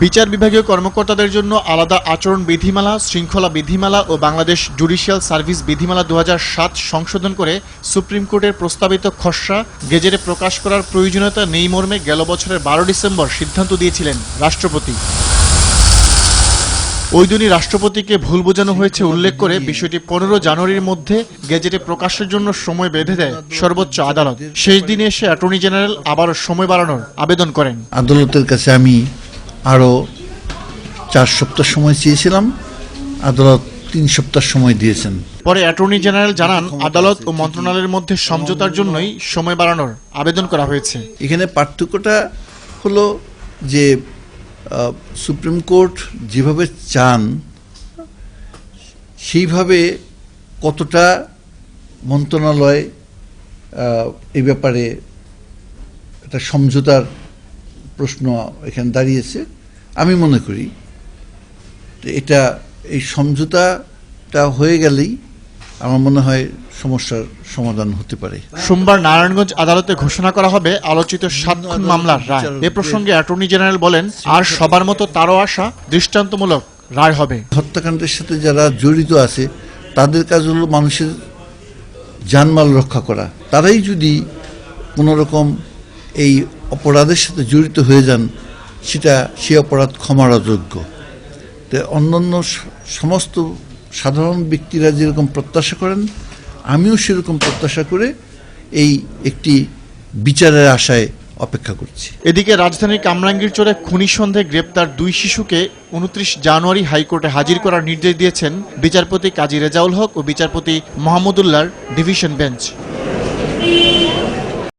বিচার বিভাগীয় কর্মকর্তাদের জন্য আলাদা আচরণ বিধিমালা, শৃঙ্খলা বিধিমালা ও বাংলাদেশ জুডিশিয়াল সার্ভিস বিধিমালা 2007 সংশোধন করে সুপ্রিম কোর্টের প্রস্তাবিত খসড়া গেজেটে প্রকাশ করার প্রয়োজনীয়তা নেই মর্মে গেল বছরের 12 ডিসেম্বর সিদ্ধান্ত দিয়েছিলেন রাষ্ট্রপতি। ওই দিনই রাষ্ট্রপতিকে ভুল বোঝানো হয়েছে উল্লেখ করে বিষয়টি 15 জানুয়ারির মধ্যে গেজেটে প্রকাশের জন্য সময় বেঁধে দেয় সর্বোচ্চ আদালত। শেষ দিনে এসে অ্যাটর্নি জেনারেল আবারও সময় বাড়ানোর আবেদন করেন। আদালতের কাছে আমি আরও 4 সপ্তাহ সময় চেয়েছিলাম, আদালত 3 সপ্তাহ সময় দিয়েছেন। পরে অ্যাটর্নি জেনারেল জানান, আদালত ও মন্ত্রণালয়ের মধ্যে সমঝোতার জন্যই সময় বাড়ানোর আবেদন করা হয়েছে। এখানে পার্থক্যটা হলো যে সুপ্রিম কোর্ট যেভাবে চান সেইভাবে কতটা মন্ত্রণালয় এই ব্যাপারে একটা সমঝোতার প্রশ্ন এখানে দাঁড়িয়েছে। আমি মনে করি এই সমঝোতাটা হয়ে গেলেই আমার মনে হয় সমস্যার সমাধান হতে পারে। সোমবার নারায়ণগঞ্জ আদালতে ঘোষণা করা হবে আলোচিত 7 খুন মামলার রায়। এ প্রসঙ্গে অ্যাটর্নি জেনারেল বলেন, আর সবার মতো তারও আশা দৃষ্টান্তমূলক রায় হবে। হত্যাকাণ্ডের সাথে যারা জড়িত আছে তাদের কাজ হলো মানুষের জানমাল রক্ষা করা। তারাই যদি কোনো রকম এই অপরাধের সাথে জড়িত হয়ে যান, সে অপরাধ ক্ষমার অযোগ্য। তো অন্যান্য সমস্ত সাধারণ ব্যক্তিরা যেরকম প্রত্যাশা করেন, আমিও সেরকম প্রত্যাশা করে এই একটি বিচারের আশায় অপেক্ষা করছি। এদিকে রাজধানীর কামরাঙ্গীরচরে খুনি সন্দেহে গ্রেপ্তার 2 শিশুকে 29 জানুয়ারি হাইকোর্টে হাজির করার নির্দেশ দিয়েছেন বিচারপতি কাজী রেজাউল হক ও বিচারপতি মাহমুদুল্লাহর ডিভিশন বেঞ্চ।